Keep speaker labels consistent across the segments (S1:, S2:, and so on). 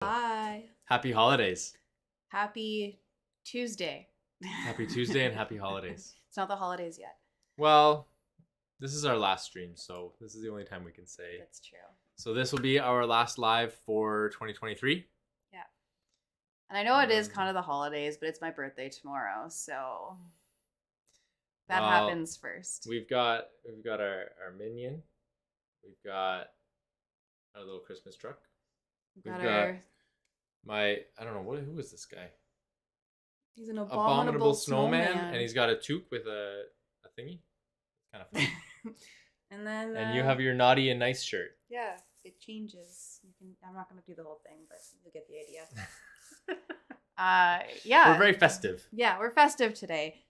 S1: Hi.
S2: Happy holidays.
S1: Happy Tuesday.
S2: Happy Tuesday and happy holidays.
S1: It's not the holidays yet.
S2: Well, this is our last stream, so this is the only time we can say.
S1: That's true.
S2: So this will be our last live for 2023.
S1: Yeah. And I know it is kind of the holidays, but it's my birthday tomorrow, so that happens first.
S2: We've got our minion. We've got our little Christmas truck.
S1: We've got
S2: I don't know, who is this guy?
S1: He's an abominable snowman.
S2: And he's got a toque with a thingy. It's kind of funny.
S1: And then
S2: and you have your naughty and nice shirt.
S1: Yeah, it changes. I'm not going to do the whole thing, but you'll get the idea. Yeah.
S2: We're very festive.
S1: Yeah, we're festive today.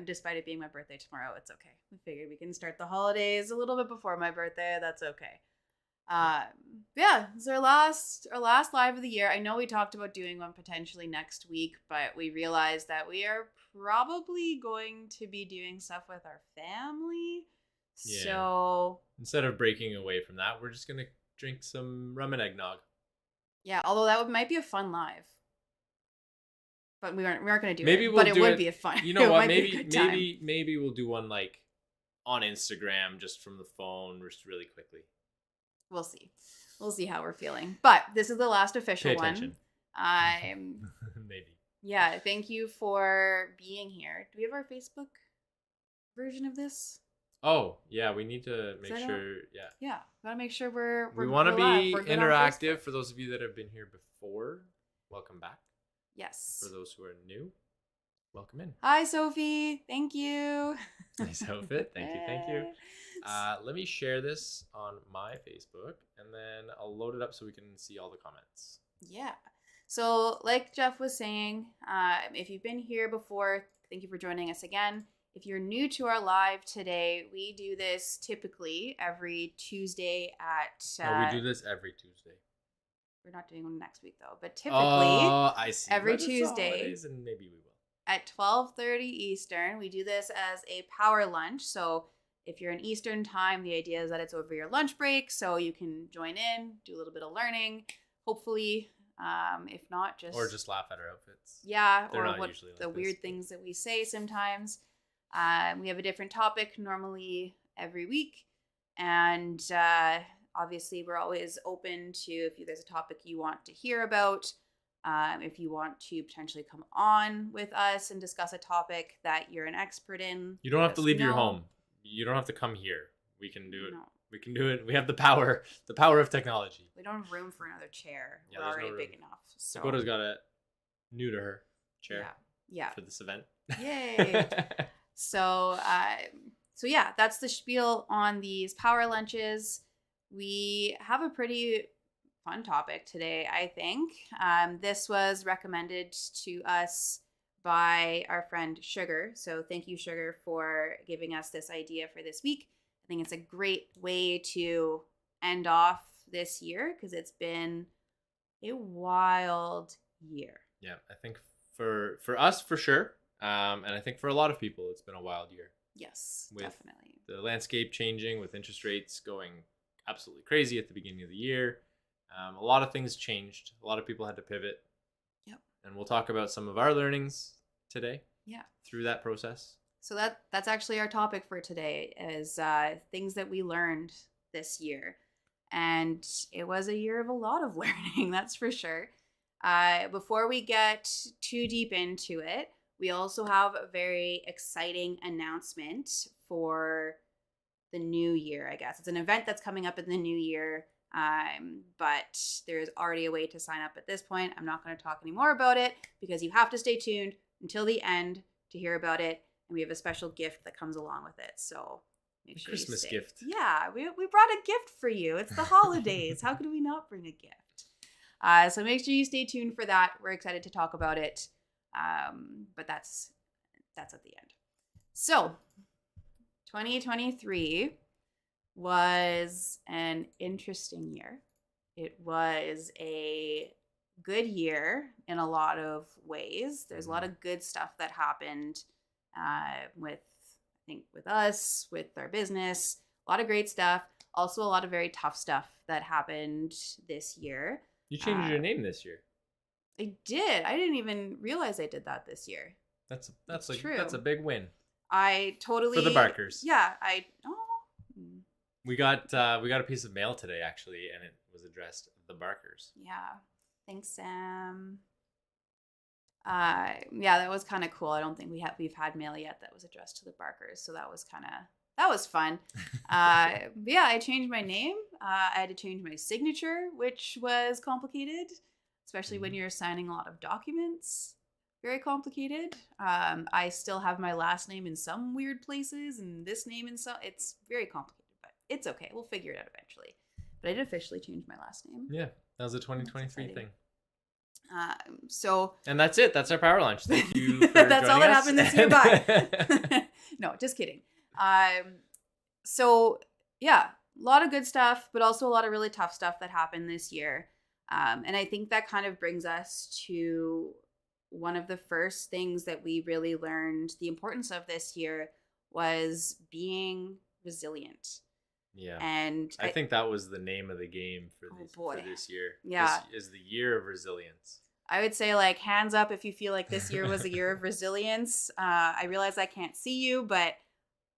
S1: Despite it being my birthday tomorrow, it's okay. We figured we can start the holidays a little bit before my birthday. That's okay. Yeah, it's our last live of the year. I know we talked about doing one potentially next week, but we realized that we are probably going to be doing stuff with our family. Yeah. So
S2: instead of breaking away from that, we're just gonna drink some rum and eggnog.
S1: Yeah, although that might be a fun live. But we aren't going to do
S2: maybe
S1: it.
S2: We'll
S1: but
S2: do
S1: it would be a fun.
S2: You know what? Maybe we'll do one like on Instagram just from the phone, just really quickly.
S1: We'll see. We'll see how we're feeling. But this is the last official one.
S2: Maybe.
S1: Yeah, thank you for being here. Do we have our Facebook version of this?
S2: Oh, yeah, we need to make sure. Yeah.
S1: Yeah, gotta make sure we
S2: want to be interactive. For those of you that have been here before, welcome back.
S1: Yes.
S2: For those who are new, welcome in.
S1: Hi, Sophie. Thank you.
S2: Nice outfit. Thank you. Let me share this on my Facebook, and then I'll load it up so we can see all the comments.
S1: Yeah. So like Jeff was saying, if you've been here before, thank you for joining us again. If you're new to our live today, we do this typically every Tuesday at...
S2: we do this every Tuesday.
S1: We're not doing one next week, though. But typically,
S2: I see.
S1: Every Tuesday...
S2: And maybe we will.
S1: At 12:30 Eastern, we do this as a power lunch. So if you're in Eastern time, the idea is that it's over your lunch break. So you can join in, do a little bit of learning, hopefully. If not,
S2: Or just laugh at our outfits.
S1: Yeah,
S2: They're
S1: or what the weird things that we say sometimes. We have a different topic normally every week. And obviously, we're always open to if there's a topic you want to hear about. If you want to potentially come on with us and discuss a topic that you're an expert in.
S2: You don't have to leave your home. You don't have to come here. We can do it. No. We can do it. We have the power of technology.
S1: We don't have room for another chair.
S2: Yeah,
S1: we're already big enough. So
S2: Dakota's got a new to her chair.
S1: Yeah.
S2: For this event.
S1: Yay. So yeah, that's the spiel on these power lunches. We have a pretty fun topic today, I think. This was recommended to us by our friend Sugar. So thank you, Sugar, for giving us this idea for this week. I think it's a great way to end off this year because it's been a wild year.
S2: Yeah, I think for us, for sure. And I think for a lot of people, it's been a wild year.
S1: Yes,
S2: with
S1: definitely.
S2: The landscape changing, with interest rates going absolutely crazy at the beginning of the year. A lot of things changed. A lot of people had to pivot.
S1: Yep.
S2: And we'll talk about some of our learnings today.
S1: Yeah.
S2: Through that process.
S1: So that's actually our topic for today is things that we learned this year. And it was a year of a lot of learning, that's for sure. Before we get too deep into it, we also have a very exciting announcement for the new year, I guess. It's an event that's coming up in the new year. But there's already a way to sign up at this point. I'm not going to talk any more about it because you have to stay tuned until the end to hear about it. And we have a special gift that comes along with it. So make sure
S2: Christmas
S1: you stay.
S2: Gift.
S1: Yeah, we brought a gift for you. It's the holidays. How could we not bring a gift? So make sure you stay tuned for that. We're excited to talk about it. But that's at the end. So 2023 was an interesting year. It was a good year in a lot of ways. There's a lot of good stuff that happened with us, with our business, a lot of great stuff. Also a lot of very tough stuff that happened this year.
S2: You changed your name this year.
S1: I did. I didn't even realize I did that this year.
S2: That's
S1: true.
S2: That's a big win.
S1: I totally
S2: for the Barkers.
S1: Yeah,
S2: We got a piece of mail today actually, and it was addressed the Barkers.
S1: Yeah. Thanks, Sam. Yeah, that was kind of cool. I don't think we've had mail yet that was addressed to the Barkers, so that was fun. Yeah, I changed my name. I had to change my signature, which was complicated, especially when you're signing a lot of documents. Very complicated. I still have my last name in some weird places and this name in some. It's very complicated, but it's okay. We'll figure it out eventually. But I did officially change my last name.
S2: Yeah, that was a 2023 thing.
S1: And
S2: that's it. That's our power lunch. Thank you.
S1: That's all that happened this year. Bye. No, just kidding. So yeah, a lot of good stuff, but also a lot of really tough stuff that happened this year. And I think that kind of brings us to one of the first things that we really learned the importance of this year was being resilient.
S2: Yeah.
S1: And
S2: I think that was the name of the game for this year.
S1: Yeah.
S2: This is the year of resilience.
S1: I would say, like, hands up if you feel like this year was a year of resilience. I realize I can't see you, but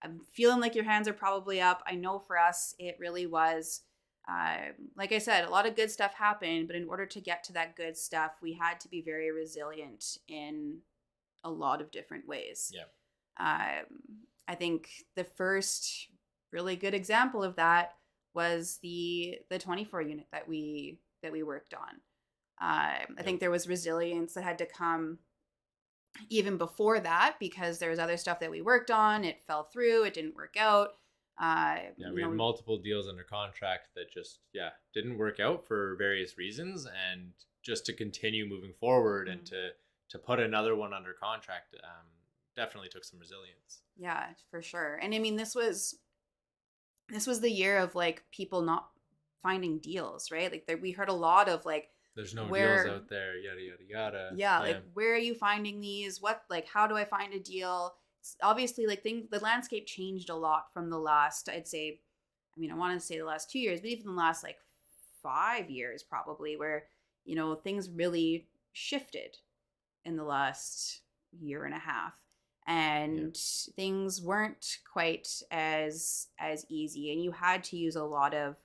S1: I'm feeling like your hands are probably up. I know for us, it really was. Like I said, a lot of good stuff happened, but in order to get to that good stuff, we had to be very resilient in a lot of different ways.
S2: Yeah.
S1: I think the first really good example of that was the 24 unit that we worked on. I think there was resilience that had to come even before that because there was other stuff that we worked on. It fell through. It didn't work out.
S2: We had multiple deals under contract that just didn't work out for various reasons, and just to continue moving forward and to put another one under contract definitely took some resilience.
S1: Yeah, for sure. And I mean, this was the year of like people not finding deals, right? Like we heard a lot of like,
S2: there's no deals out there, yada yada yada.
S1: Yeah, like where are you finding these? What, like, how do I find a deal? It's obviously, like, the landscape changed a lot from the last, I'd say, I mean, I want to say the last 2 years, but even the last like 5 years probably, where, you know, things really shifted in the last year and a half. And things weren't quite as easy, and you had to use a lot of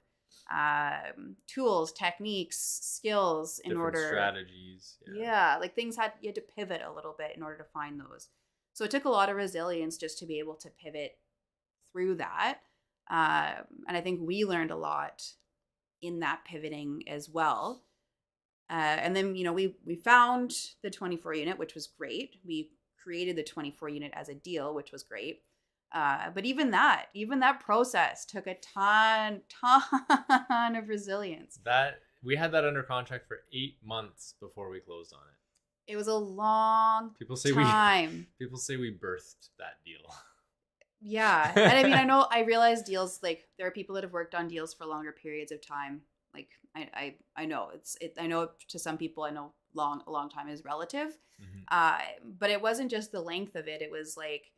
S1: tools, techniques, skills in
S2: different
S1: order
S2: strategies.
S1: Like you had to pivot a little bit in order to find those. So it took a lot of resilience just to be able to pivot through that. And I think we learned a lot in that pivoting as well. And then, you know, we found the 24 unit, which was great. We created the 24 unit as a deal, which was great. But even that process took a ton of resilience.
S2: That we had that under contract for 8 months before we closed on it.
S1: It was a long time.
S2: People say we birthed that deal.
S1: Yeah. And I mean, I realize deals, like, there are people that have worked on deals for longer periods of time. Like, I know I know to some people, I know a long time is relative. Mm-hmm. But it wasn't just the length of it. It was like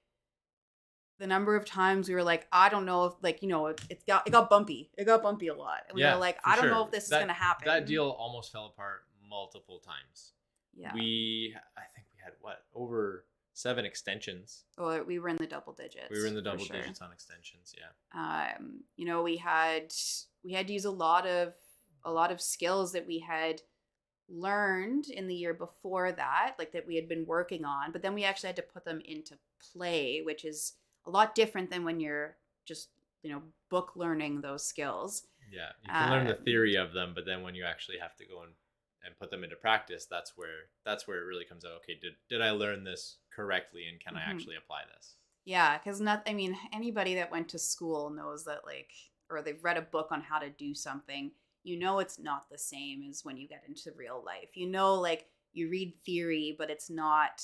S1: the number of times we were like, I don't know if, like, you know, it got bumpy. It got bumpy a lot. And we were like, I don't know if this is going to happen.
S2: That deal almost fell apart multiple times.
S1: Yeah.
S2: I think we had over 7 extensions.
S1: Oh, we were in the double digits.
S2: We were in the double digits on extensions. Yeah.
S1: You know, we had to use a lot of skills that we had learned in the year before that, like that we had been working on, but then we actually had to put them into play, which is a lot different than when you're just, you know, book learning those skills.
S2: Yeah, you can learn the theory of them, but then when you actually have to go and put them into practice, that's where it really comes out. Okay, did I learn this correctly, and can I actually apply this? Yeah,
S1: because anybody that went to school knows that, like, or they've read a book on how to do something, you know, it's not the same as when you get into real life. You know, like, you read theory, but it's not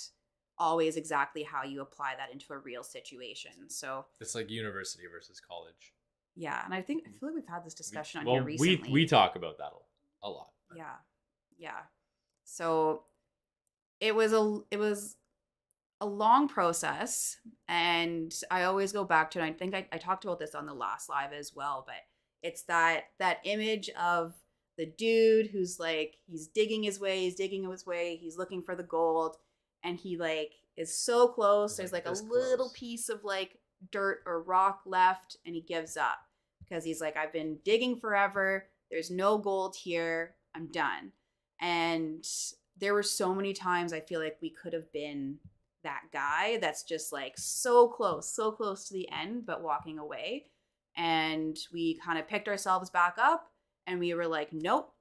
S1: always exactly how you apply that into a real situation. So it's like university versus college. Yeah, and I feel like we've had this discussion on here recently.
S2: We talk about that a lot.
S1: Yeah. So it was a long process, and I always go back to it. I think I talked about this on the last live as well, but it's that image of the dude who's like, he's digging his way, he's looking for the gold, and he like is so close. There's like a little piece of like dirt or rock left, and he gives up because he's like, I've been digging forever. There's no gold here. I'm done. And there were so many times I feel like we could have been that guy that's just like so close to the end, but walking away. And we kind of picked ourselves back up and we were like, nope,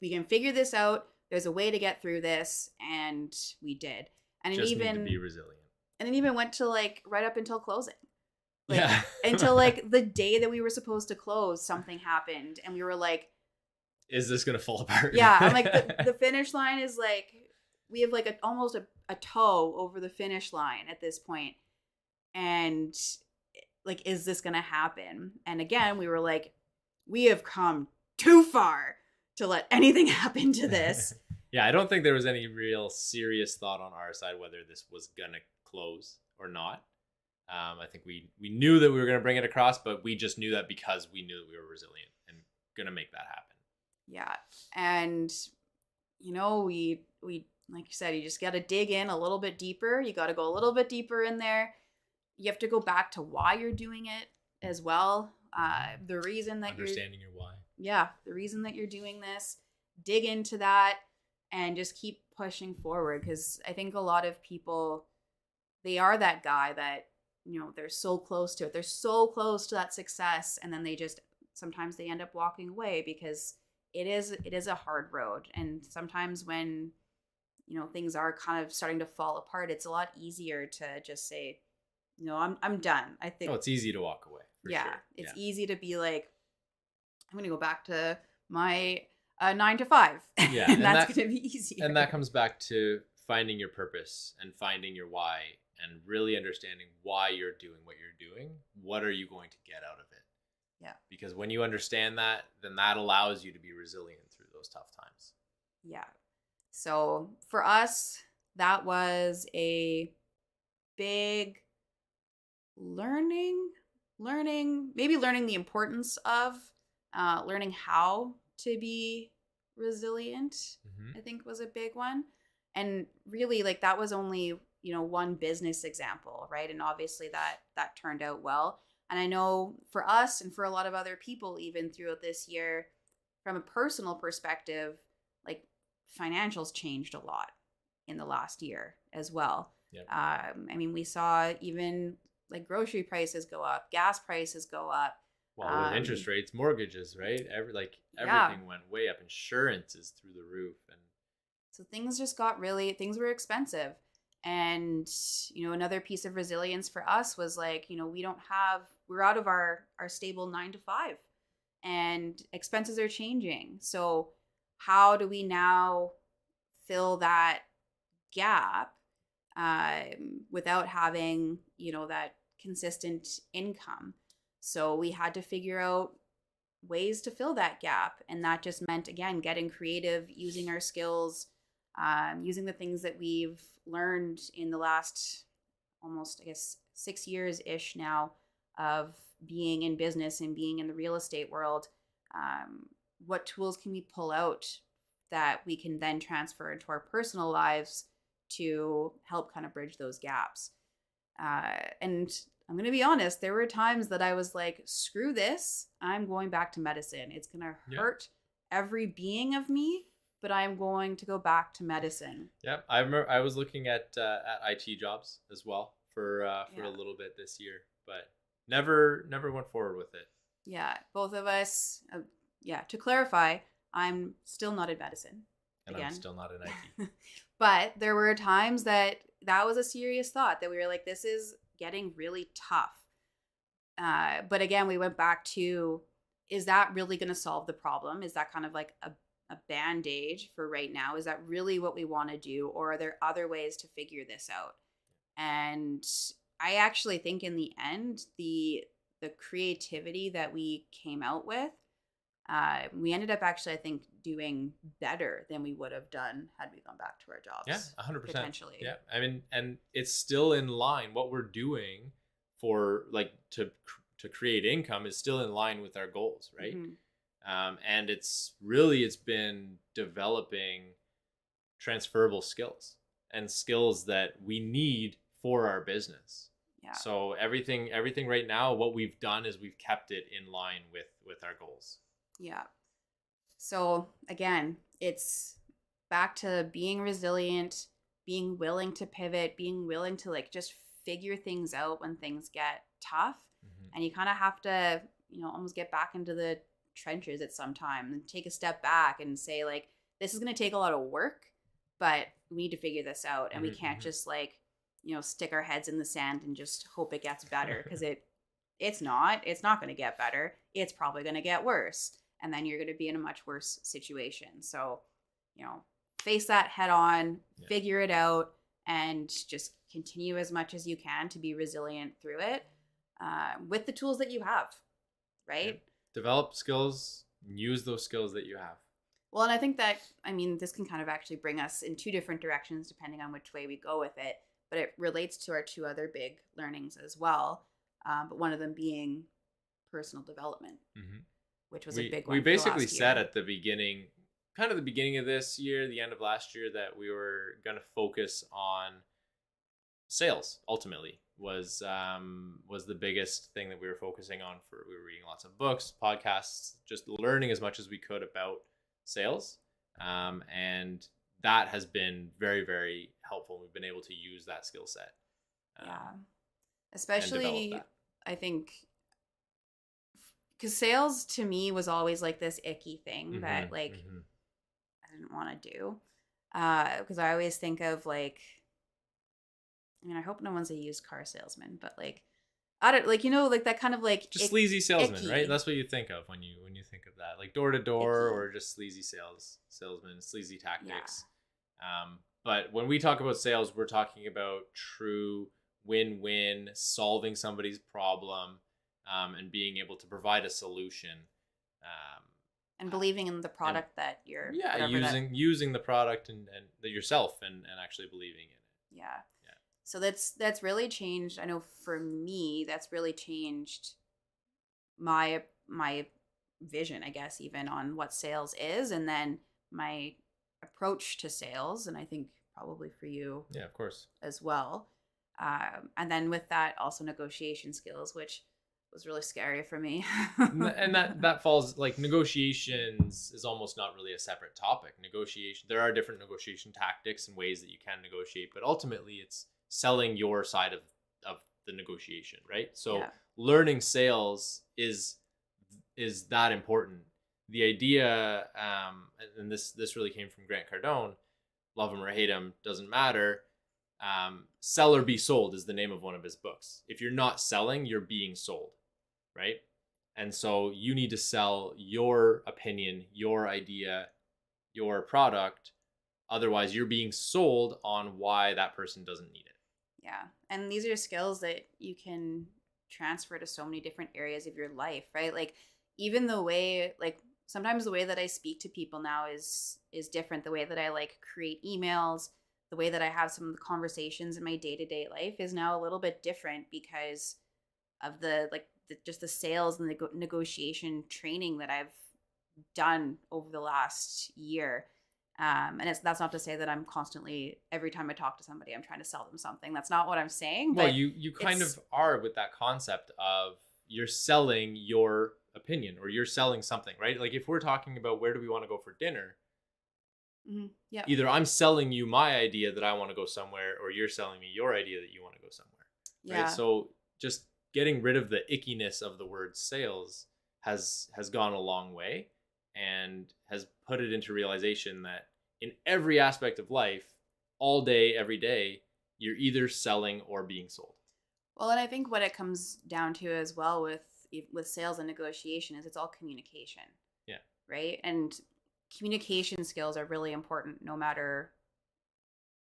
S1: we can figure this out. There's a way to get through this. And we did. And
S2: just
S1: it even
S2: need to be resilient.
S1: And it even went to like right up until closing. Like,
S2: yeah.
S1: Until like the day that we were supposed to close, something happened. And we were like,
S2: is this going to fall apart?
S1: Yeah. I'm like, the finish line is like, we have like almost a toe over the finish line at this point. And like, is this going to happen? And again, we were like, we have come too far to let anything happen to this.
S2: Yeah, I don't think there was any real serious thought on our side whether this was going to close or not. I think we knew that we were going to bring it across, but we just knew that because we knew that we were resilient and going to make that happen.
S1: Yeah. And, you know, we like you said, you just got to dig in a little bit deeper. You got to go a little bit deeper in there. You have to go back to why you're doing it as well. The reason that
S2: understanding your why.
S1: Yeah. The reason that you're doing this, dig into that and just keep pushing forward. Because I think a lot of people, they are that guy that, you know, they're so close to it. They're so close to that success. And then sometimes they end up walking away because it is a hard road. And sometimes when, you know, things are kind of starting to fall apart, it's a lot easier to just say, you know, I'm done. I think
S2: it's easy to walk away.
S1: Yeah.
S2: Sure.
S1: It's easy to be like, I'm going to go back to my 9 to 5.
S2: Yeah.
S1: and that's going to be easier.
S2: And that comes back to finding your purpose and finding your why and really understanding why you're doing what you're doing. What are you going to get out of it?
S1: Yeah.
S2: Because when you understand that, then that allows you to be resilient through those tough times.
S1: Yeah. So for us, that was a big learning the importance of learning how to be resilient. I think was a big one. And really, like, that was only, you know, one business example, right? And obviously that turned out well. And I know for us and for a lot of other people, even throughout this year, from a personal perspective, like, financials changed a lot in the last year as well.
S2: Yep.
S1: I mean, we saw even like grocery prices go up, gas prices go up.
S2: Well, with interest rates, mortgages, right? Everything went way up. Insurance is through the roof. And
S1: so things were expensive. And, you know, another piece of resilience for us was like, you know, we're out of our stable 9 to 5 and expenses are changing. So how do we now fill that gap without having, you know, that consistent income? So we had to figure out ways to fill that gap. And that just meant, again, getting creative, using our skills, using the things that we've learned in the last almost, I guess, 6 years-ish now of being in business and being in the real estate world. What tools can we pull out that we can then transfer into our personal lives to help kind of bridge those gaps? And I'm going to be honest, there were times that I was like, screw this, I'm going back to medicine. It's going to hurt every being of me, but I'm going to go back to medicine.
S2: Yeah, I remember I was looking at IT jobs as well for a little bit this year, but never went forward with it.
S1: Yeah, both of us. To clarify, I'm still not in medicine.
S2: And again. I'm still not in IT.
S1: But there were times that was a serious thought, that we were like, this is getting really tough. But again, we went back to, is that really going to solve the problem? Is that kind of like a band-aid for right now? Is that really what we want to do? Or are there other ways to figure this out? And I actually think in the end, the creativity that we came out with, we ended up actually, I think, doing better than we would have done had we gone back to our jobs.
S2: Yeah, 100%.
S1: Potentially.
S2: Yeah, I mean, and it's still in line. What we're doing for like to create income is still in line with our goals, right? And it's been developing transferable skills and skills that we need for our business.
S1: Yeah.
S2: So everything right now, what we've done is we've kept it in line with our goals.
S1: Yeah. So again, it's back to being resilient, being willing to pivot, being willing to like just figure things out when things get tough. And you kind of have to, almost get back into the trenches at some time and take a step back and say like, this is going to take a lot of work, but we need to figure this out. And we can't just like, stick our heads in the sand and just hope it gets better, because it's not going to get better. It's probably going to get worse. And then you're going to be in a much worse situation. So, face that head on, figure it out, and just continue as much as you can to be resilient through it with the tools that you have, right?
S2: Yeah. Develop skills, use those skills that you have.
S1: Well, and I think that, this can kind of actually bring us in two different directions depending on which way we go with it. But it relates to our two other big learnings as well. But one of them being personal development, which was a big one.
S2: We basically said at the beginning, kind of the beginning of this year, the end of last year, that we were going to focus on sales. Ultimately, was the biggest thing that we were focusing on. We were reading lots of books, podcasts, just learning as much as we could about sales, and that has been very, very helpful. We've been able to use that skill set.
S1: Especially I think, because sales to me was always like this icky thing that like I didn't want to do, because I always think of like, I hope no one's a used car salesman, but like, I don't like, like that kind of like
S2: just sleazy salesman,
S1: icky.
S2: Right? That's what you think of when you think of that, like door to door, or just sleazy salesman, sleazy tactics. But when we talk about sales, we're talking about true win-win, solving somebody's problem, and being able to provide a solution.
S1: And believing in the product that you're
S2: using the product and yourself and actually believing in it.
S1: Yeah. So that's really changed. I know for me, that's really changed my vision, I guess, even on what sales is, and then my approach to sales, and I think probably for you,
S2: of course,
S1: as well. And then with that, also negotiation skills, which was really scary for me.
S2: And that falls, like, negotiations is almost not really a separate topic. Negotiation, there are different negotiation tactics and ways that you can negotiate, but ultimately it's selling your side of the negotiation, right? So learning sales is that important. The idea, and this really came from Grant Cardone, love him or hate him, doesn't matter. Sell or be sold is the name of one of his books. If you're not selling, you're being sold, right? And so you need to sell your opinion, your idea, your product. Otherwise, you're being sold on why that person doesn't need it.
S1: Yeah. And these are skills that you can transfer to so many different areas of your life, right? Like, even the way, like, sometimes the way that I speak to people now is different. The way that I like create emails, the way that I have some of the conversations in my day-to-day life is now a little bit different because of just the sales and the negotiation training that I've done over the last year. And that's not to say that I'm constantly, every time I talk to somebody, I'm trying to sell them something. That's not what I'm saying.
S2: Well, you kind of are with that concept of you're selling your opinion or you're selling something, right? Like, if we're talking about where do we want to go for dinner, either I'm selling you my idea that I want to go somewhere, or you're selling me your idea that you want to go somewhere, right? So just getting rid of the ickiness of the word sales has gone a long way, and has put it into realization that in every aspect of life, all day, every day, you're either selling or being sold.
S1: Well, and I think what it comes down to as well with sales and negotiation is it's all communication.
S2: Yeah.
S1: Right? And communication skills are really important no matter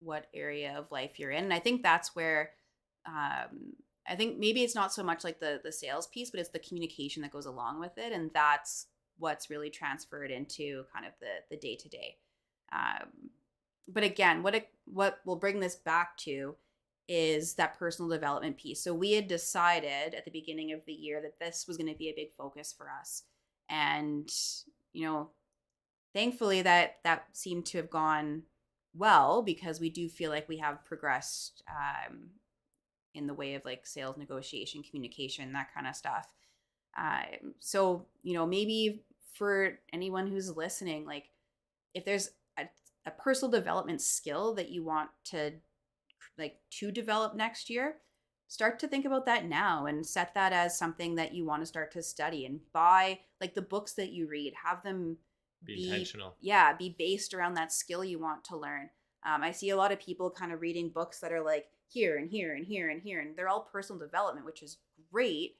S1: what area of life you're in. And I think that's where I think maybe it's not so much like the sales piece, but it's the communication that goes along with it. And that's what's really transferred into kind of the day-to-day. But again, what we'll bring this back to is that personal development piece. So we had decided at the beginning of the year that this was going to be a big focus for us. And, thankfully that seemed to have gone well, because we do feel like we have progressed in the way of like sales negotiation, communication, that kind of stuff. So, maybe for anyone who's listening, like if there's a personal development skill that you want to develop next year, start to think about that now and set that as something that you want to start to study, and buy like the books that you read, have them
S2: be intentional.
S1: Yeah, be based around that skill you want to learn. I see a lot of people kind of reading books that are like here and here and here and here, and they're all personal development, which is great.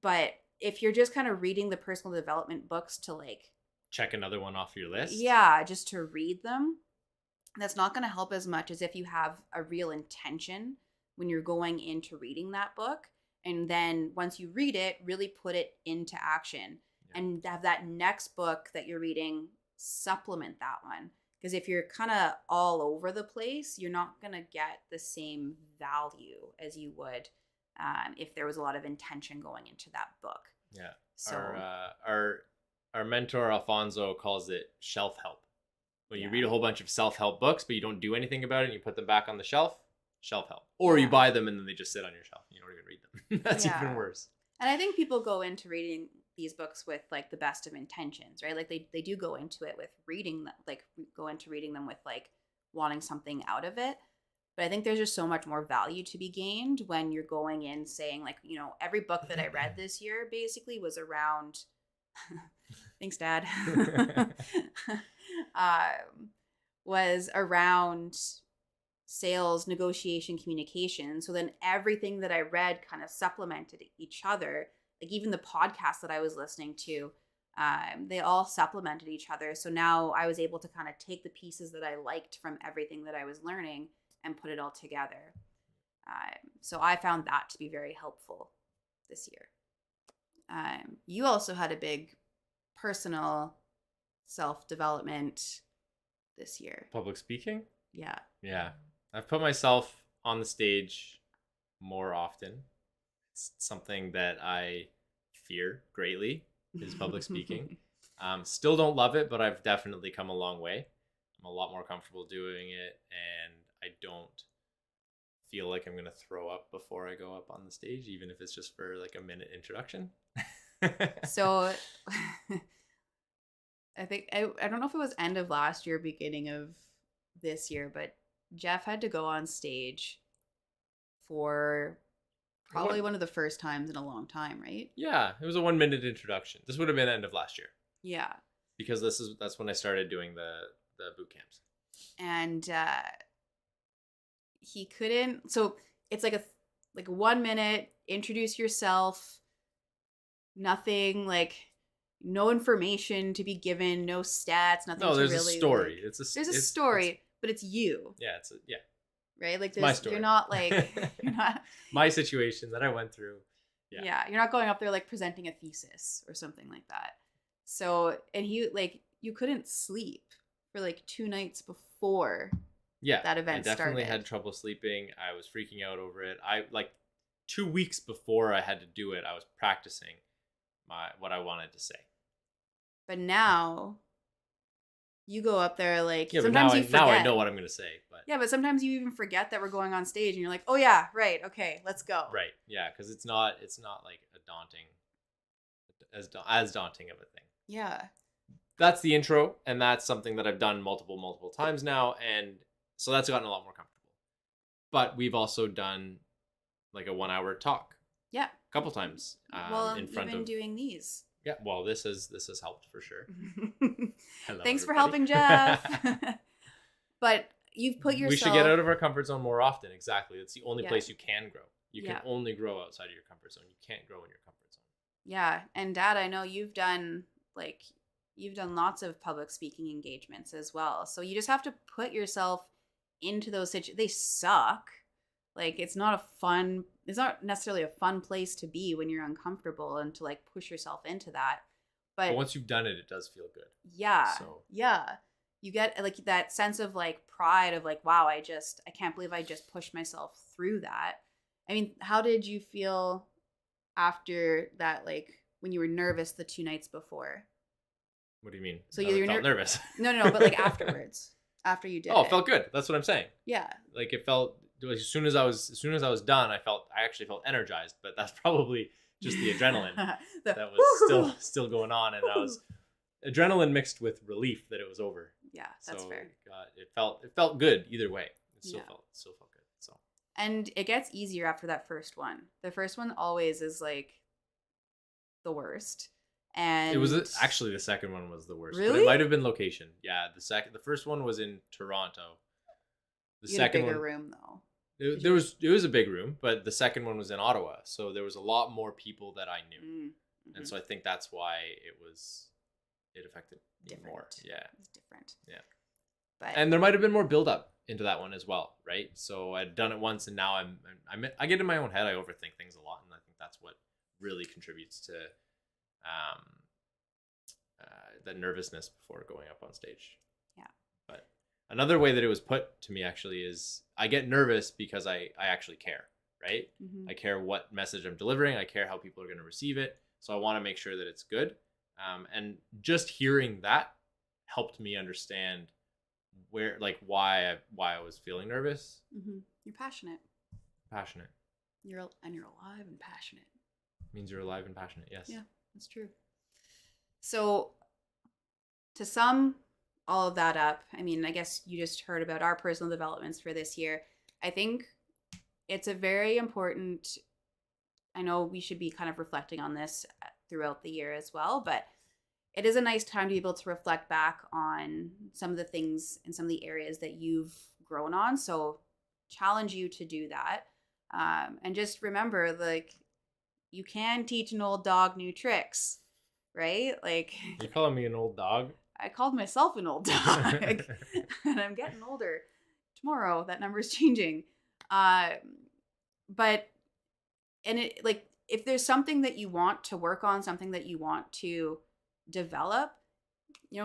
S1: But if you're just kind of reading the personal development books to like
S2: check another one off your list,
S1: yeah, just to read them, that's not going to help as much as if you have a real intention when you're going into reading that book. And then once you read it, really put it into action, and have that next book that you're reading supplement that one. Because if you're kind of all over the place, you're not going to get the same value as you would if there was a lot of intention going into that book.
S2: Yeah.
S1: So
S2: our mentor Alfonso calls it shelf help. When you read a whole bunch of self-help books, but you don't do anything about it and you put them back on the shelf, shelf help. Or you buy them and then they just sit on your shelf. You don't even read them. That's even worse.
S1: And I think people go into reading these books with like the best of intentions, right? Like they do go into it with reading them, like go into reading them with like wanting something out of it. But I think there's just so much more value to be gained when you're going in saying like, every book that I read this year basically was around, thanks Dad, was around sales, negotiation, communication. So then everything that I read kind of supplemented each other. Like even the podcast that I was listening to, they all supplemented each other. So now I was able to kind of take the pieces that I liked from everything that I was learning and put it all together. So I found that to be very helpful this year. You also had a big personal self-development this year.
S2: Public speaking?
S1: Yeah.
S2: Yeah. I've put myself on the stage more often. It's something that I fear greatly, is public speaking. Still don't love it, but I've definitely come a long way. I'm a lot more comfortable doing it, and I don't feel like I'm going to throw up before I go up on the stage, even if it's just for like a minute introduction.
S1: So I think, I don't know if it was end of last year, beginning of this year, but Jeff had to go on stage for probably one of the first times in a long time, right?
S2: Yeah, it was a 1 minute introduction. This would have been end of last year.
S1: Yeah.
S2: Because that's when I started doing the boot camps.
S1: And he couldn't, so it's like a 1 minute, introduce yourself, nothing, like no information to be given, no stats, nothing.
S2: No, there's
S1: to really,
S2: a story.
S1: Like, there's a story, but it's you.
S2: Yeah,
S1: right? Like
S2: my story.
S1: You're not like you're not
S2: my situation that I went through.
S1: Yeah, you're not going up there like presenting a thesis or something like that. So, and you couldn't sleep for like 2 nights before that event started.
S2: I definitely had trouble sleeping. I was freaking out over it. I 2 weeks before I had to do it, I was practicing what I wanted to say.
S1: But now you go up there
S2: sometimes you forget. Now I know what I'm going to say.
S1: But sometimes you even forget that we're going on stage and you're like, oh yeah, right, okay, let's go.
S2: Right, yeah, because it's not like as daunting of a thing.
S1: Yeah.
S2: That's the intro, and that's something that I've done multiple times now, and so that's gotten a lot more comfortable. But we've also done like a 1 hour talk.
S1: Yeah.
S2: A couple times.
S1: In front even of doing these.
S2: Yeah, well, this has helped for sure.
S1: Hello, thanks for helping, Jeff. But you've put yourself...
S2: We should get out of our comfort zone more often. Exactly. It's the only place you can grow. You can only grow outside of your comfort zone. You can't grow in your comfort zone.
S1: Yeah, and Dad, I know you've done lots of public speaking engagements as well. So you just have to put yourself into those situations. They suck. Like it's not necessarily a fun place to be when you're uncomfortable, and to like push yourself into that. But
S2: once you've done it, it does feel good.
S1: Yeah. So. Yeah. You get like that sense of like pride of like, wow, I can't believe I just pushed myself through that. I mean, how did you feel after that like when you were nervous the 2 nights before?
S2: What do you mean?
S1: So
S2: I
S1: you're
S2: felt nervous.
S1: No, but like afterwards, after you did
S2: Oh,
S1: it.
S2: it felt good. That's what I'm saying.
S1: Yeah.
S2: Like it felt as soon as I was done, I actually felt energized, but that's probably just the adrenaline that was still going on, and I was adrenaline mixed with relief that it was over.
S1: Yeah, that's fair.
S2: It felt good either way. It still felt good. So.
S1: And it gets easier after that first one. The first one always is like the worst. And
S2: it was actually the second one was the worst.
S1: Really?
S2: But it might have been location. Yeah, the first one was in Toronto. The
S1: you had
S2: second
S1: a bigger
S2: one,
S1: room though.
S2: it was a big room, but the second one was in Ottawa, so there was a lot more people that I knew,
S1: Mm-hmm.
S2: and so I think that's why it affected me more. Yeah,
S1: It's different.
S2: Yeah,
S1: but
S2: and there might have been more build up into that one as well, right? So I'd done it once, and now I get in my own head. I overthink things a lot, and I think that's what really contributes to that nervousness before going up on stage.
S1: Yeah.
S2: But another way that it was put to me actually is I get nervous because I actually care, right?
S1: Mm-hmm.
S2: I care what message I'm delivering. I care how people are going to receive it. So I want to make sure that it's good. And just hearing that helped me understand why I was feeling nervous.
S1: Mm-hmm. You're passionate.
S2: Passionate.
S1: You're alive and passionate.
S2: Means you're alive and passionate. Yes.
S1: Yeah, that's true. So to sum all of that up, I mean, I guess you just heard about our personal developments for this year. I think it's a very important, I know we should be kind of reflecting on this throughout the year as well, but it is a nice time to be able to reflect back on some of the things and some of the areas that you've grown on. So challenge you to do that. And just remember, like, you can teach an old dog new tricks, right? Like,
S2: You calling me an old dog?
S1: I called myself an old dog, and I'm getting older. Tomorrow, that number is changing. But if there's something that you want to work on, something that you want to develop,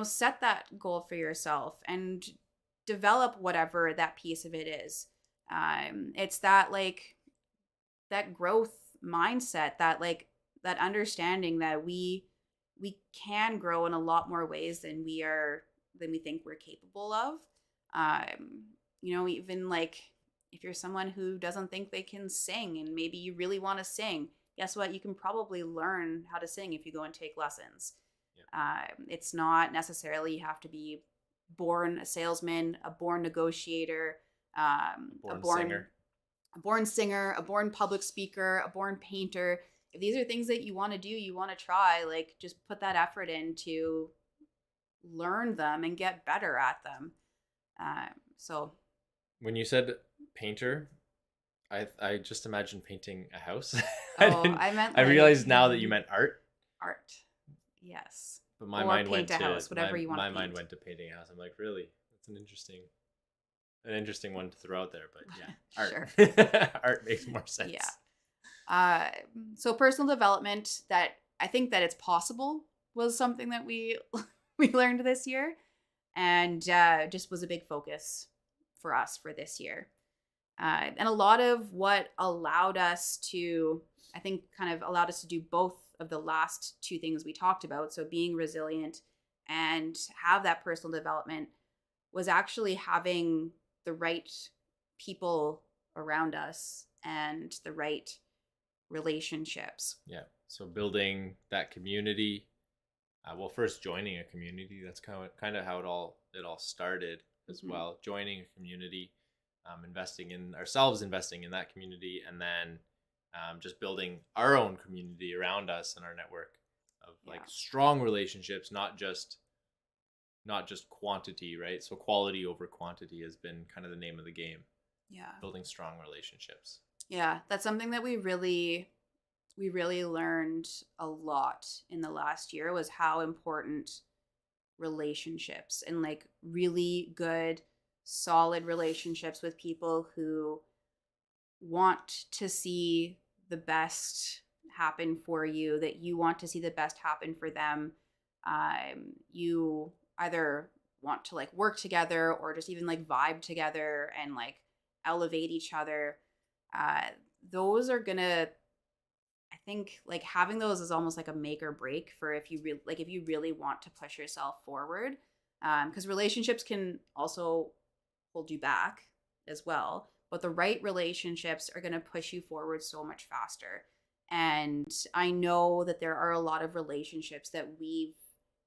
S1: set that goal for yourself and develop whatever that piece of it is. It's that that growth mindset, that understanding that we can grow in a lot more ways than we think we're capable of. Even if you're someone who doesn't think they can sing and maybe you really want to sing, guess what? You can probably learn how to sing if you go and take lessons. Yeah. It's not necessarily you have to be born a salesman, a born negotiator, a born singer, a born public speaker, a born painter. If these are things that you want to do, you want to try, just put that effort in to learn them and get better at them. So
S2: when you said painter, I just imagined painting a house.
S1: I
S2: realized now that you meant art.
S1: Art, yes.
S2: But my mind went to painting a house. I'm like, really? That's an interesting one to throw out there. But yeah, art. Sure. Art makes more sense.
S1: Yeah. So personal development, that I think that it's possible, was something that we learned this year, and just was a big focus for us for this year. And a lot of what allowed us to do both of the last two things we talked about, so being resilient and have that personal development, was actually having the right people around us and the right relationships.
S2: Yeah. So building that community. First joining a community. That's kind of how it all started as mm-hmm. well. Joining a community, investing in ourselves, investing in that community, and then just building our own community around us and our network of strong relationships, not just quantity, right? So quality over quantity has been kind of the name of the game.
S1: Yeah.
S2: Building strong relationships.
S1: Yeah, that's something that we really learned a lot in the last year, was how important relationships and really good, solid relationships with people who want to see the best happen for you, that you want to see the best happen for them. You either want to work together or just even vibe together and elevate each other. Those are gonna I think like having those is almost like a make or break for if you really like if you really want to push yourself forward, because relationships can also hold you back as well. But the right relationships are going to push you forward so much faster. And I know that there are a lot of relationships that we've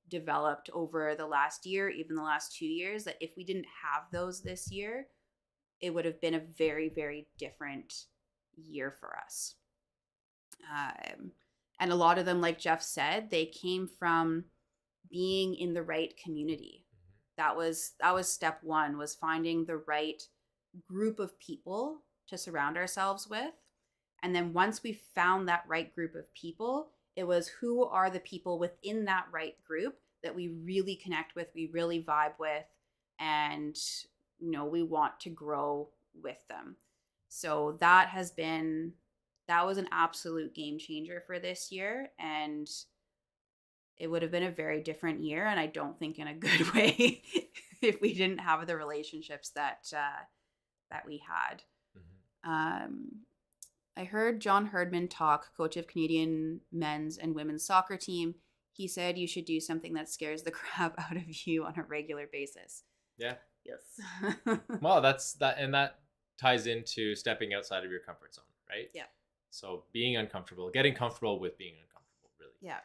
S1: developed over the last year, even the last 2 years, that if we didn't have those this year, it would have been a very, very different year for us. Um, and a lot of them, like Jeff said, they came from being in the right community. That was step one, was finding the right group of people to surround ourselves with. And then once we found that right group of people, it was who are the people within that right group that we really connect with, we really vibe with, and we want to grow with them. So that was an absolute game changer for this year, and it would have been a very different year, and I don't think in a good way if we didn't have the relationships that we had. I heard John Herdman talk, coach of Canadian men's and women's soccer team. He said you should do something that scares the crap out of you on a regular basis.
S2: Yeah.
S1: Yes.
S2: Well, that's that, and that ties into stepping outside of your comfort zone, right?
S1: Yeah.
S2: So being uncomfortable, getting comfortable with being uncomfortable, really.
S1: Yeah.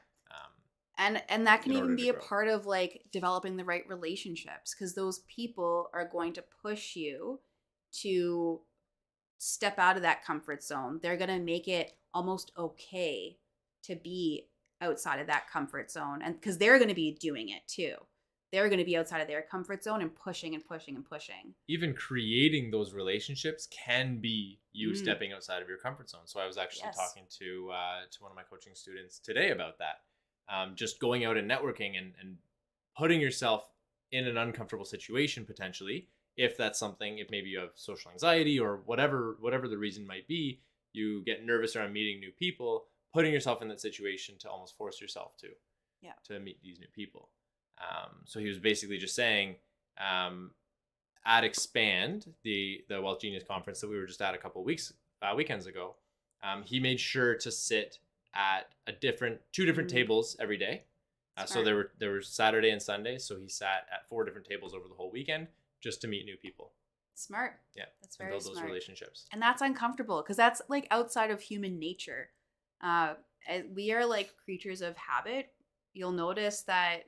S1: And that can even be a
S2: grow.
S1: part of like developing the right relationships, because those people are going to push you to step out of that comfort zone. They're going to make it almost okay to be outside of that comfort zone, and because they're going to be doing it too. They're going to be outside of their comfort zone and pushing and pushing and pushing.
S2: Even creating those relationships can be you stepping outside of your comfort zone. So I was actually talking to one of my coaching students today about that. Just going out and networking and putting yourself in an uncomfortable situation potentially. If that's something, if maybe you have social anxiety or whatever the reason might be, you get nervous around meeting new people, putting yourself in that situation to almost force yourself to meet these new people. So he was basically just saying, at Expand, the Wealth Genius conference that we were just at a couple of weekends ago, he made sure to sit at two different tables every day. So there were Saturday and Sunday. So he sat at 4 different tables over the whole weekend just to meet new people.
S1: Smart.
S2: Yeah.
S1: That's very
S2: build
S1: smart.
S2: Those relationships.
S1: And that's uncomfortable because that's like outside of human nature. We are like creatures of habit. You'll notice that,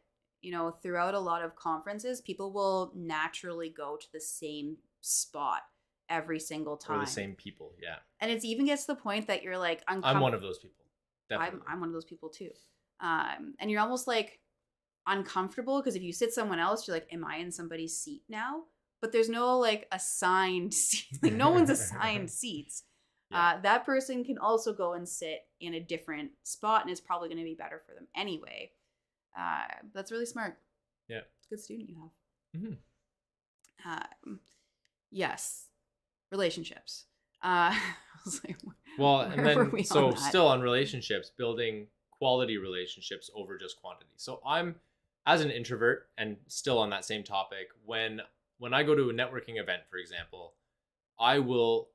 S1: throughout a lot of conferences, people will naturally go to the same spot every single time.
S2: Or the same people, yeah.
S1: And it even gets to the point that you're like uncomfortable.
S2: I'm one of those people. Definitely.
S1: I'm one of those people too. And you're almost like uncomfortable because if you sit someone else, you're like, am I in somebody's seat now? But there's no like assigned seat. Like no one's assigned seats. Yeah. That person can also go and sit in a different spot, and it's probably going to be better for them anyway. That's really smart.
S2: Yeah.
S1: It's a good student you have. Mm-hmm. Yes. Relationships. I was like,
S2: well, and then so still on relationships, building quality relationships over just quantity. So I'm, as an introvert, and still on that same topic, when I go to a networking event, for example, I will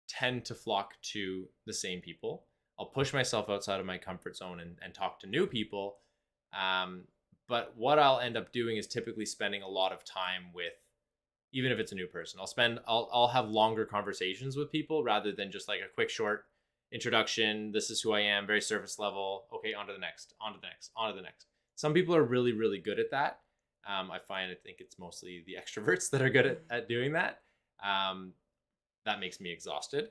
S2: tend to flock to the same people. I'll push myself outside of my comfort zone and talk to new people. But what I'll end up doing is typically spending a lot of time with, even if it's a new person, I'll have longer conversations with people rather than just like a quick short introduction. This is who I am, very surface level. Okay, on to the next. Some people are really, really good at that. I think it's mostly the extroverts that are good at doing that. That makes me exhausted.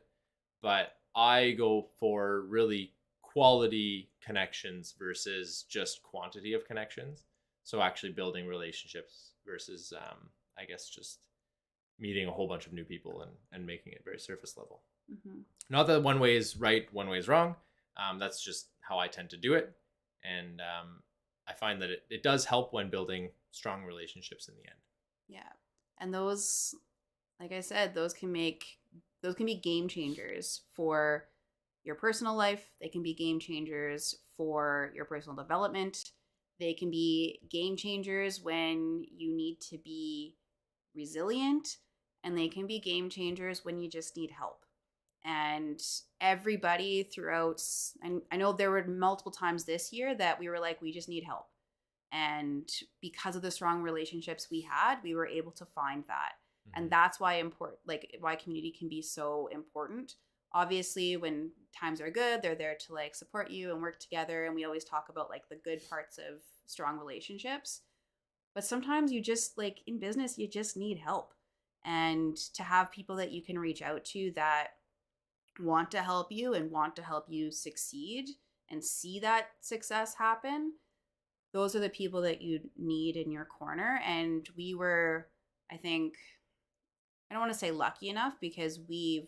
S2: But I go for really quality connections versus just quantity of connections. So actually building relationships versus, I guess, just meeting a whole bunch of new people and making it very surface level. Mm-hmm. Not that one way is right, one way is wrong. That's just how I tend to do it. And I find that it does help when building strong relationships in the end.
S1: Yeah. And those, like I said, those can be game changers for your personal life. They can be game changers for your personal development. They can be game changers when you need to be resilient, and they can be game changers when you just need help. And everybody throughout, and I know there were multiple times this year that we were like, we just need help. And because of the strong relationships we had, we were able to find that. And that's why why community can be so important. Obviously, when times are good, they're there to like support you and work together. And we always talk about like the good parts of strong relationships. But sometimes you just like in business, you just need help. And to have people that you can reach out to that want to help you and want to help you succeed and see that success happen, those are the people that you need in your corner. And we were, I think, I don't want to say lucky enough, because we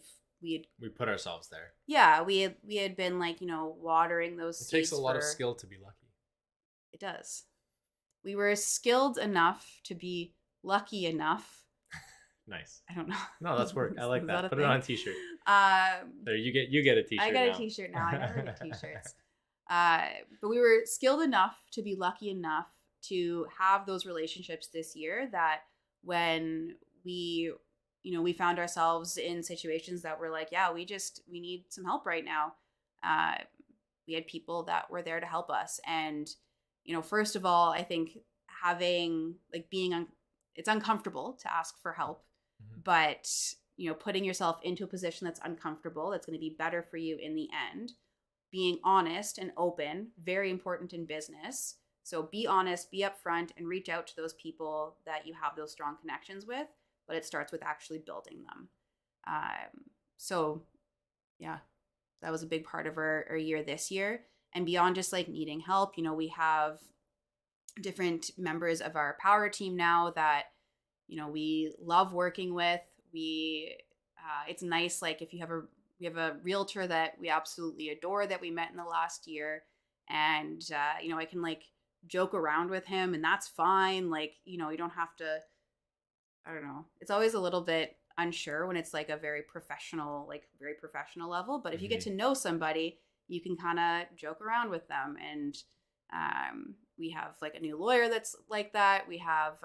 S2: put ourselves there.
S1: Yeah, we had been like, watering those seeds.
S2: It takes a lot of skill to be lucky.
S1: It does. We were skilled enough to be lucky enough.
S2: Nice.
S1: I don't know.
S2: No, that's work. I like that. Put it on a t-shirt. There, you get a t-shirt.
S1: I got a t-shirt now. I never get t-shirts. But we were skilled enough to be lucky enough to have those relationships this year that when we found ourselves in situations that were like, yeah, we need some help right now. We had people that were there to help us. And, first of all, I think it's uncomfortable to ask for help, but, putting yourself into a position that's uncomfortable, that's going to be better for you in the end. Being honest and open, very important in business. So be honest, be upfront, and reach out to those people that you have those strong connections with. But it starts with actually building them. So yeah, that was a big part of our year this year. And beyond just like needing help, we have different members of our power team now that, we love working with. It's nice. Like if we have a realtor that we absolutely adore that we met in the last year, and, I can like joke around with him, and that's fine. Like, you don't have to, I don't know. It's always a little bit unsure when it's like a very professional level. But if you get to know somebody, you can kind of joke around with them. And we have like a new lawyer that's like that. We have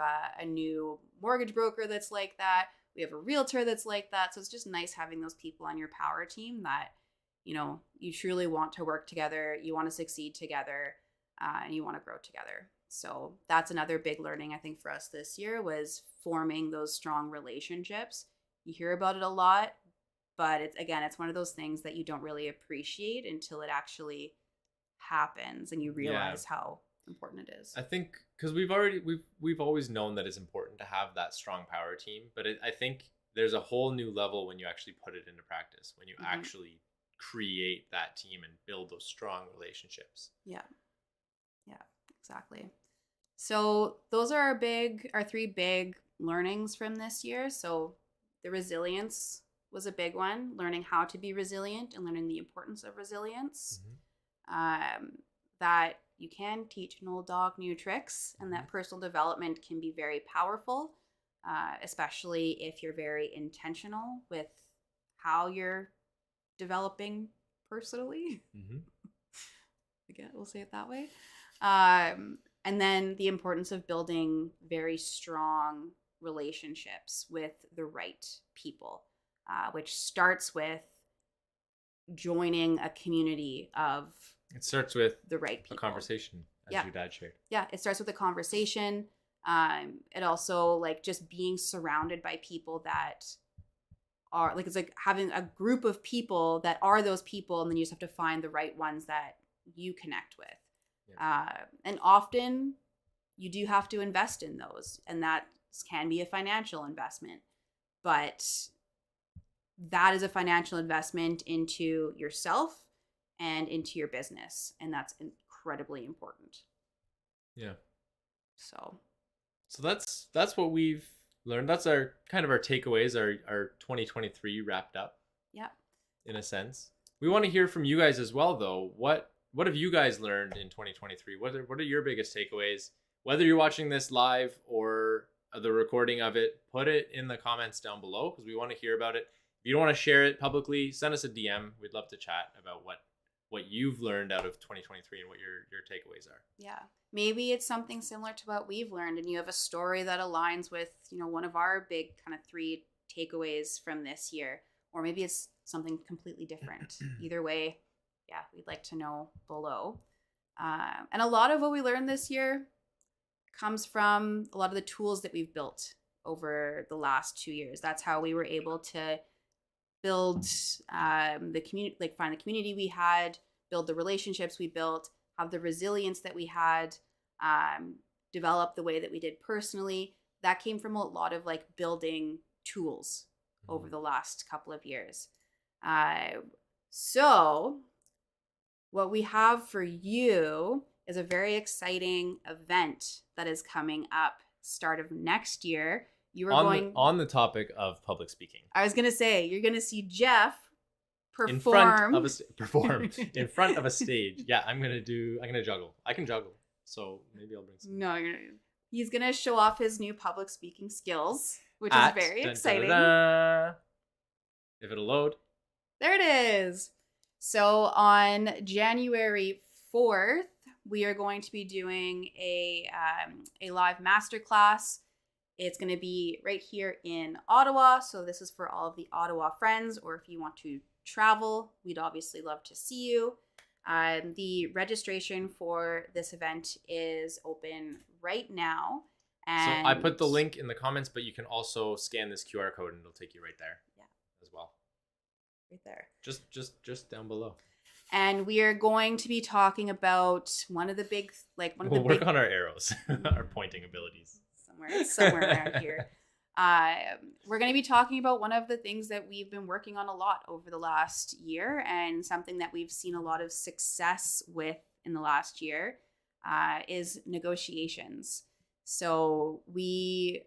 S1: a new mortgage broker that's like that. We have a realtor that's like that. So it's just nice having those people on your power team that, you truly want to work together. You want to succeed together, and you want to grow together. So that's another big learning, I think, for us this year, was forming those strong relationships. You hear about it a lot, but it's one of those things that you don't really appreciate until it actually happens and you realize how important it is.
S2: I think because we've always known that it's important to have that strong power team, but I think there's a whole new level when you actually put it into practice, when you actually create that team and build those strong relationships.
S1: Yeah, exactly. So those are our three big learnings from this year. So the resilience was a big one, learning how to be resilient and learning the importance of resilience. That you can teach an old dog new tricks, and that personal development can be very powerful, especially if you're very intentional with how you're developing personally. Again, we'll say it that way. And then the importance of building very strong relationships with the right people, which starts with joining a community of
S2: It starts with
S1: the right people.
S2: A conversation, as your dad shared.
S1: Yeah, it starts with a conversation. It also like just being surrounded by people that are like, it's like having a group of people that are those people, and then you just have to find the right ones that you connect with. And often you do have to invest in those, and that can be a financial investment, but that is a financial investment into yourself and into your business, and that's incredibly important.
S2: Yeah.
S1: So
S2: that's what we've learned. That's our kind of our takeaways, our 2023 wrapped up.
S1: Yeah.
S2: In a sense. We want to hear from you guys as well, though. What have you guys learned in 2023? What are your biggest takeaways? Whether you're watching this live or the recording of it, put it in the comments down below, because we want to hear about it. If you don't want to share it publicly, send us a DM. We'd love to chat about what you've learned out of 2023 and what your takeaways are.
S1: Yeah. Maybe it's something similar to what we've learned, and you have a story that aligns with, one of our big kind of 3 takeaways from this year. or maybe it's something completely different. Either way, yeah, we'd like to know below. And a lot of what we learned this year comes from a lot of the tools that we've built over the last 2 years. That's how we were able to build the community, like find the community we had, build the relationships we built, have the resilience that we had, develop the way that we did personally. That came from a lot of like building tools over the last couple of years. So what we have for you is a very exciting event that is coming up start of next year. You are
S2: on the topic of public speaking.
S1: I was gonna say you're gonna see Jeff perform
S2: in front of a stage. Yeah, I'm gonna juggle. I can juggle, so maybe I'll bring some.
S1: No, he's gonna show off his new public speaking skills, which is very exciting.
S2: If it'll load.
S1: There it is. So on January 4th, we are going to be doing a live masterclass. It's going to be right here in Ottawa. So this is for all of the Ottawa friends, or if you want to travel, we'd obviously love to see you. The registration for this event is open right now. And
S2: so I put the link in the comments, but you can also scan this QR code and it'll take you right there.
S1: Yeah.
S2: As well.
S1: Right there.
S2: Just down below.
S1: And we are going to be talking about we'll
S2: work on our arrows, our pointing abilities.
S1: Somewhere around here. We're going to be talking about one of the things that we've been working on a lot over the last year, and something that we've seen a lot of success with in the last year is negotiations. So we,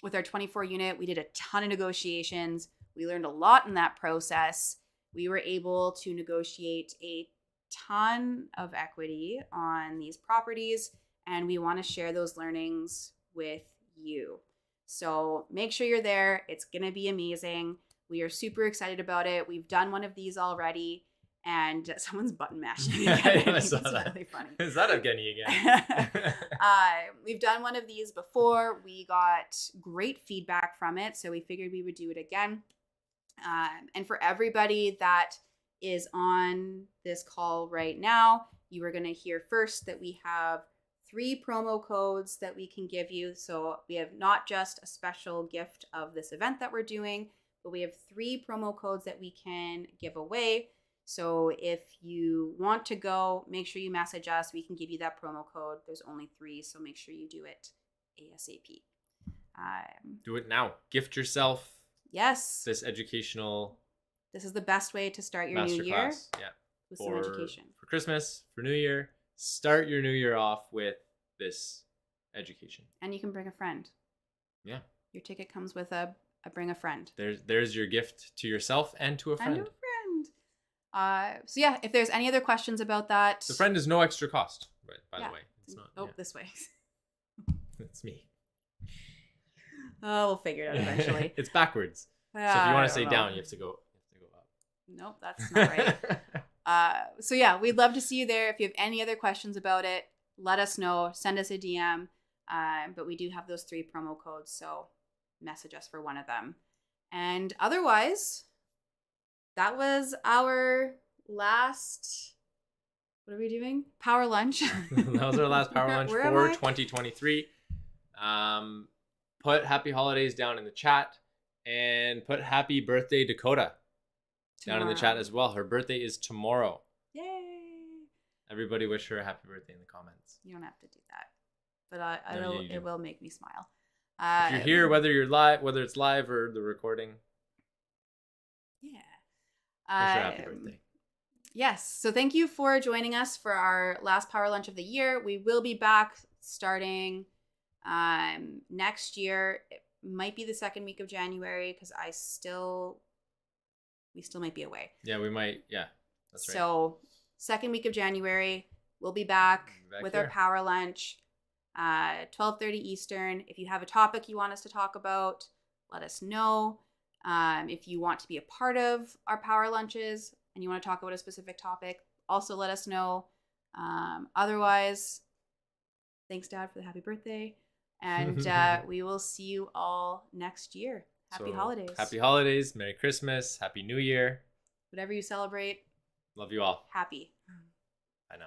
S1: with our 24 unit, we did a ton of negotiations. We learned a lot in that process. We were able to negotiate a ton of equity on these properties, and we want to share those learnings with you. So make sure you're there. It's going to be amazing. We are super excited about it. We've done one of these already, and someone's button mashing again.
S2: I saw that.
S1: Really funny.
S2: Is that Evgeny again?
S1: We've done one of these before. We got great feedback from it, so we figured we would do it again. And for everybody that is on this call right now, you are going to hear first that we have 3 promo codes that we can give you. So we have not just a special gift of this event that we're doing, but we have 3 promo codes that we can give away. So if you want to go, make sure you message us. We can give you that promo code. There's only 3, so make sure you do it ASAP.
S2: Do it now. Gift yourself.
S1: Yes.
S2: This educational.
S1: This is the best way to start your new year.
S2: Yeah.
S1: With some education.
S2: For Christmas, for New Year, start your new year off with this education. And
S1: you can bring a friend.
S2: Yeah.
S1: Your ticket comes with a bring a friend.
S2: There's your gift to yourself and to a friend.
S1: So yeah, if there's any other questions about that.
S2: The friend is no extra cost, right? By the way. It's not.
S1: Oh, yeah. This way.
S2: It's me.
S1: Oh, we'll figure it out eventually.
S2: It's backwards. So if you want to say down, you have to go up.
S1: Nope, that's not right. So yeah, we'd love to see you there. If you have any other questions about it, let us know. Send us a DM. But we do have those 3 promo codes, so message us for one of them. And otherwise, that was our last. What are we doing? Power lunch.
S2: That was our last power lunch for 2023. Put happy holidays down in the chat, and put happy birthday Dakota down in the chat as well. Her birthday is tomorrow.
S1: Yay!
S2: Everybody wish her a happy birthday in the comments.
S1: You don't have to do that, but it will make me smile.
S2: If you're here, whether it's live or the recording.
S1: Yeah.
S2: Wish her happy birthday.
S1: Yes. So thank you for joining us for our last power lunch of the year. We will be back starting next year. It might be the second week of January because we still might be away.
S2: Yeah, we might. Yeah, that's right.
S1: So second week of January, we'll be back with our power lunch, 12:30 Eastern. If you have a topic you want us to talk about, let us know. If you want to be a part of our power lunches and you want to talk about a specific topic, also let us know. Otherwise, thanks, Dad, for the happy birthday. And we will see you all next year. Happy holidays.
S2: Happy holidays. Merry Christmas. Happy New Year.
S1: Whatever you celebrate.
S2: Love you all.
S1: Happy.
S2: I know.